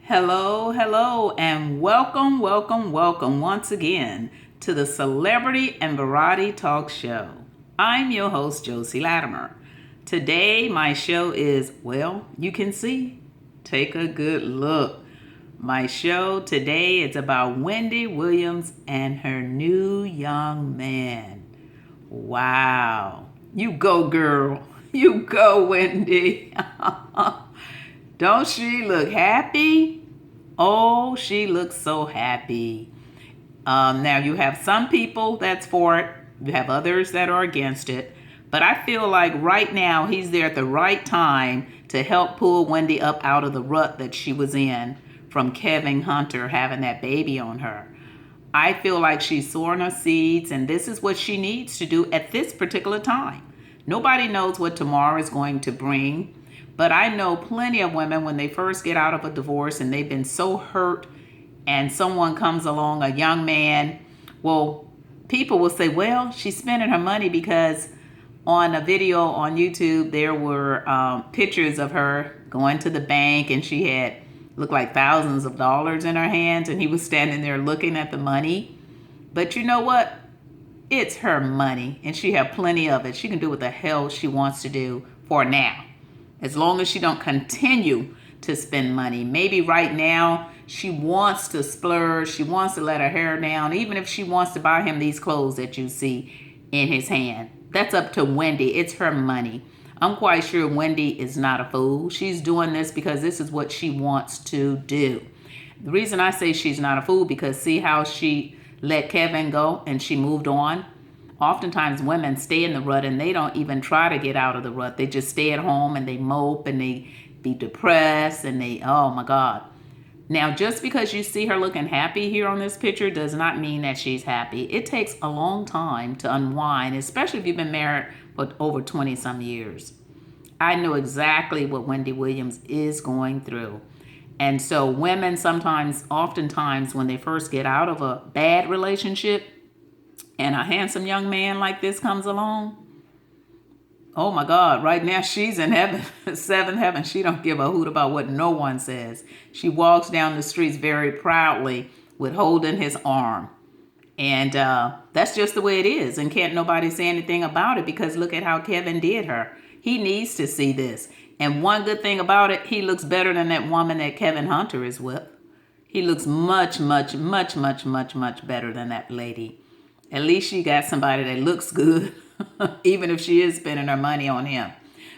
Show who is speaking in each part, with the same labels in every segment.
Speaker 1: Hello, hello, and welcome once again to the Celebrity and Variety Talk Show. I'm your host, Josie Latimer. Today, my show is, well, you can see. Take a good look. My show today is about Wendy Williams and her new young man. Wow. You go, girl. You go, Wendy. Don't she look happy? Oh, she looks so happy. Now, you have some people that's for it, you have others that are against it. But I feel like right now he's there at the right time to help pull Wendy up out of the rut that she was in from Kevin Hunter having that baby on her. I feel like she's sowing her seeds, and this is what she needs to do at this particular time. Nobody knows what tomorrow is going to bring, but I know plenty of women when they first get out of a divorce and they've been so hurt, and someone comes along, a young man, well, people will say, well, she's spending her money because on a video on YouTube, there were pictures of her going to the bank and she had looked like thousands of dollars in her hands and he was standing there looking at the money. But you know what? It's her money and she have plenty of it. She can do what the hell she wants to do for now. As long as she don't continue to spend money. Maybe right now she wants to splurge. She wants to let her hair down. Even if she wants to buy him these clothes that you see in his hand. That's up to Wendy. It's her money. I'm quite sure Wendy is not a fool. She's doing this because this is what she wants to do. The reason I say she's not a fool because see how she let Kevin go and she moved on? Oftentimes women stay in the rut and they don't even try to get out of the rut. They just stay at home and they mope and they be depressed and they, oh my God. Now, just because you see her looking happy here on this picture does not mean that she's happy. It takes a long time to unwind, especially if you've been married for over 20 some years. I know exactly what Wendy Williams is going through. And so women sometimes, oftentimes, when they first get out of a bad relationship and a handsome young man like this comes along, oh my God, right now she's in heaven, seventh heaven. She don't give a hoot about what no one says. She walks down the streets very proudly with holding his arm. And that's just the way it is. And can't nobody say anything about it because look at how Kevin did her. He needs to see this. And one good thing about it, he looks better than that woman that Kevin Hunter is with. He looks much better than that lady. At least she got somebody that looks good, even if she is spending her money on him.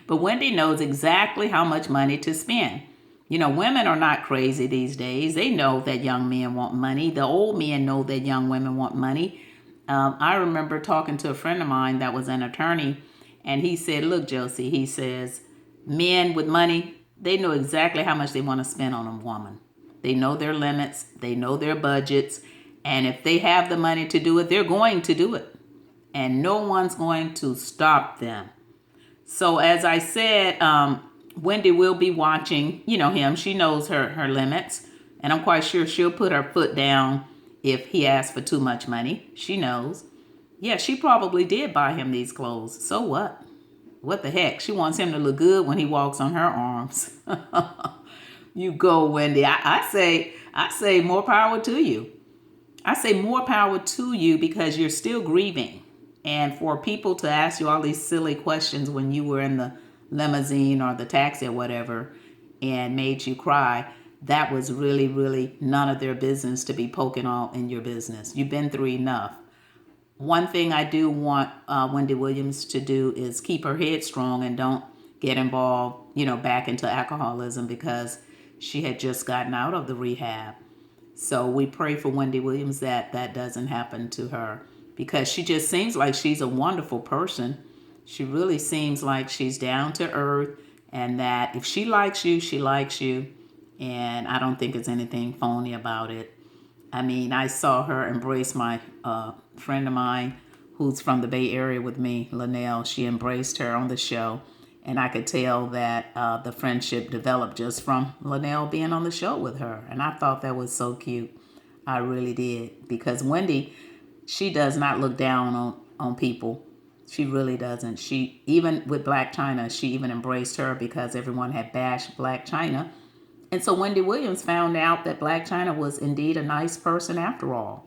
Speaker 1: But Wendy knows exactly how much money to spend. You know, women are not crazy these days. They know that young men want money. The old men know that young women want money. I remember talking to a friend of mine that was an attorney, and he said, look, Josie, he says, men with money, they know exactly how much they want to spend on a woman. They know their limits. They know their budgets. And if they have the money to do it, they're going to do it. And no one's going to stop them. So as I said, Wendy will be watching, him. She knows her limits. And I'm quite sure she'll put her foot down if he asks for too much money. She knows. Yeah, she probably did buy him these clothes. So what? What the heck? She wants him to look good when he walks on her arms. You go, Wendy. I say more power to you. I say more power to you because you're still grieving. And for people to ask you all these silly questions when you were in the limousine or the taxi or whatever and made you cry, that was really none of their business to be poking all in your business. You've been through enough. One thing I do want Wendy Williams to do is keep her head strong and don't get involved, back into alcoholism because she had just gotten out of the rehab. So we pray for Wendy Williams that that doesn't happen to her because she just seems like she's a wonderful person. She really seems like she's down to earth and that if she likes you, she likes you. And I don't think there's anything phony about it. I mean, I saw her embrace my friend of mine who's from the Bay Area with me, Linnell. She embraced her on the show. And I could tell that the friendship developed just from Linnell being on the show with her. And I thought that was so cute. I really did. Because Wendy, she does not look down on people. She really doesn't. She, even with Black China, she even embraced her because everyone had bashed Black China. And so Wendy Williams found out that Blac Chyna was indeed a nice person after all.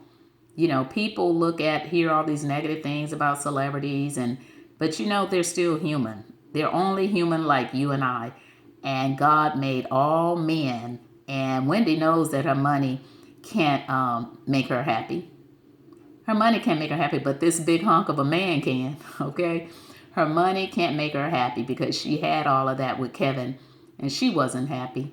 Speaker 1: People hear all these negative things about celebrities, but they're still human. They're only human like you and I. And God made all men. And Wendy knows that her money can't make her happy. Her money can't make her happy, but this big hunk of a man can, okay? Her money can't make her happy because she had all of that with Kevin, and she wasn't happy.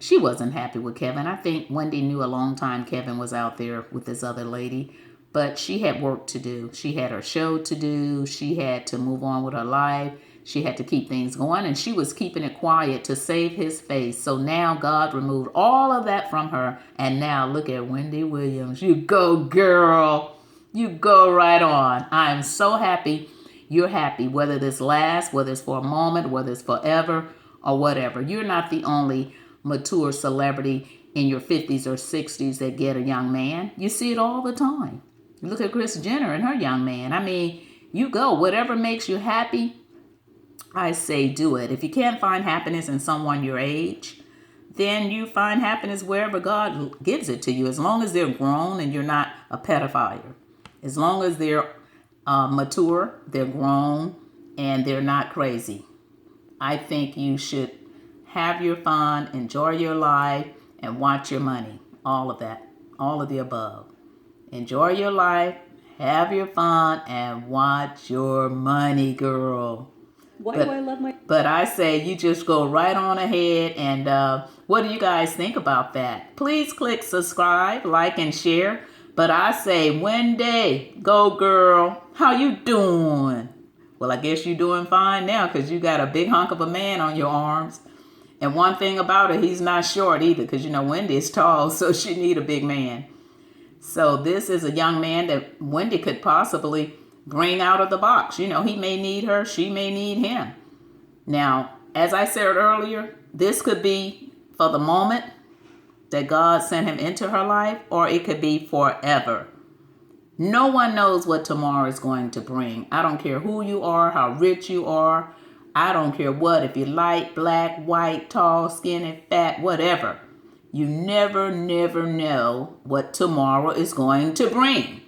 Speaker 1: She wasn't happy with Kevin. I think Wendy knew a long time Kevin was out there with this other lady, but she had work to do. She had her show to do. She had to move on with her life. She had to keep things going, and she was keeping it quiet to save his face. So now God removed all of that from her, and now look at Wendy Williams. You go, girl. You go right on. I'm so happy you're happy, whether this lasts, whether it's for a moment, whether it's forever, or whatever. You're not the only mature celebrity in your 50s or 60s that get a young man. You see it all the time. Look at Kris Jenner and her young man. I mean, you go. Whatever makes you happy, I say do it. If you can't find happiness in someone your age, then you find happiness wherever God gives it to you, as long as they're grown and you're not a pedophile. As long as they're mature, they're grown, and they're not crazy. I think you should have your fun, enjoy your life, and watch your money. All of that. All of the above. Enjoy your life, have your fun, and watch your money, girl.
Speaker 2: Why do I love my...
Speaker 1: But I say you just go right on ahead. And what do you guys think about that? Please click subscribe, like, and share. But I say, Wendy, go girl. How you doing? Well, I guess you're doing fine now because you got a big hunk of a man on your arms. And one thing about it, he's not short either because, Wendy is tall, so she need a big man. So this is a young man that Wendy could possibly bring out of the box. He may need her. She may need him. Now, as I said earlier, this could be for the moment that God sent him into her life, or it could be forever. No one knows what tomorrow is going to bring. I don't care who you are, how rich you are. I don't care what, if you're light, black, white, tall, skinny, fat, whatever. You never know what tomorrow is going to bring.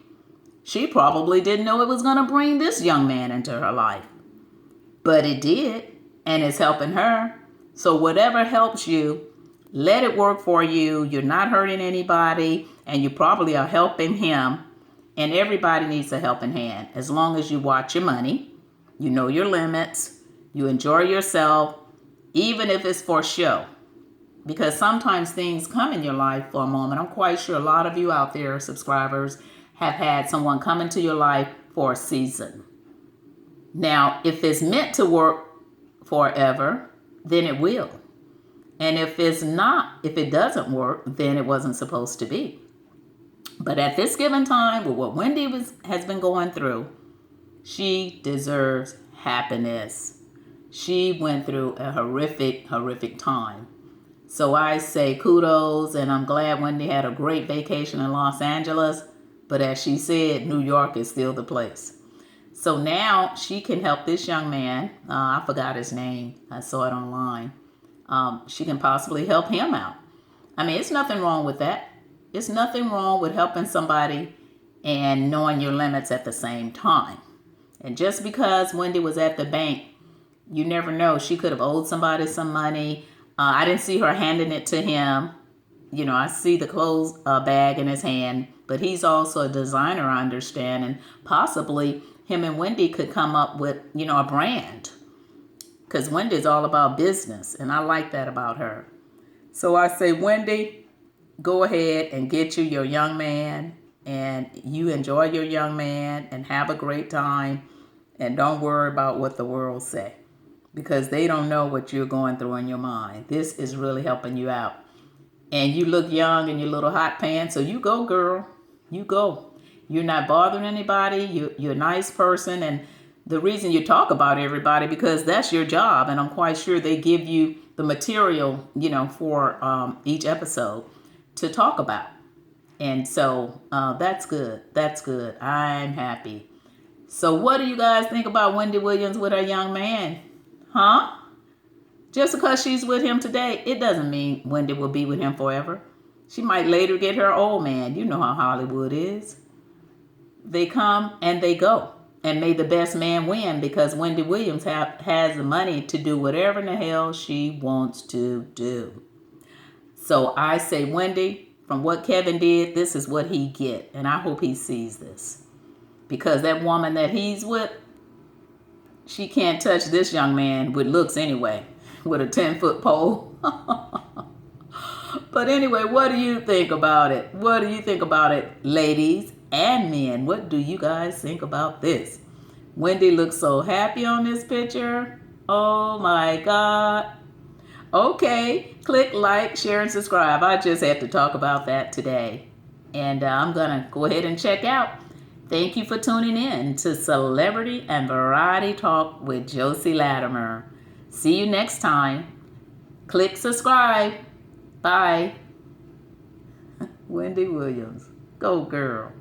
Speaker 1: She probably didn't know it was going to bring this young man into her life. But it did, and it's helping her. So whatever helps you, let it work for you. You're not hurting anybody, and you probably are helping him. And everybody needs a helping hand. As long as you watch your money, you know your limits, you enjoy yourself, even if it's for show. Because sometimes things come in your life for a moment. I'm quite sure a lot of you out there, subscribers, have had someone come into your life for a season. Now, if it's meant to work forever, then it will. And if it doesn't work, then it wasn't supposed to be. But at this given time, with what Wendy has been going through, she deserves happiness. She went through a horrific time. So I say kudos, and I'm glad Wendy had a great vacation in Los Angeles. But as she said, New York is still the place. So now she can help this young man. I forgot his name. I saw it online. She can possibly help him out. I mean, it's nothing wrong with that. It's nothing wrong with helping somebody and knowing your limits at the same time. And just because Wendy was at the bank, you never know. She could have owed somebody some money. I didn't see her handing it to him. I see the clothes bag in his hand, but he's also a designer, I understand, and possibly him and Wendy could come up with, a brand, because Wendy's all about business, and I like that about her. So I say, Wendy, go ahead and get you your young man, and you enjoy your young man and have a great time, and don't worry about what the world say, because they don't know what you're going through in your mind. This is really helping you out. And you look young in your little hot pants, so you go, girl. You go. You're not bothering anybody. You're a nice person. And the reason you talk about everybody, because that's your job. And I'm quite sure they give you the material, for each episode to talk about. And so that's good. That's good. I'm happy. So what do you guys think about Wendy Williams with her young man? Huh? Just because she's with him today, it doesn't mean Wendy will be with him forever. She might later get her old man. You know how Hollywood is. They come and they go. And may the best man win, because Wendy Williams has the money to do whatever in the hell she wants to do. So I say, Wendy, from what Kevin did, this is what he get. And I hope he sees this. Because that woman that he's with, she can't touch this young man with looks anyway, with a 10-foot pole. But anyway, what do you think about it? What do you think about it, ladies and men? What do you guys think about this? Wendy looks so happy on this picture. Oh my God. Okay, click like, share, and subscribe. I just had to talk about that today. And I'm going to go ahead and check out. Thank you for tuning in to Celebrity and Variety Talk with Josie Latimer. See you next time. Click subscribe. Bye. Wendy Williams. Go girl.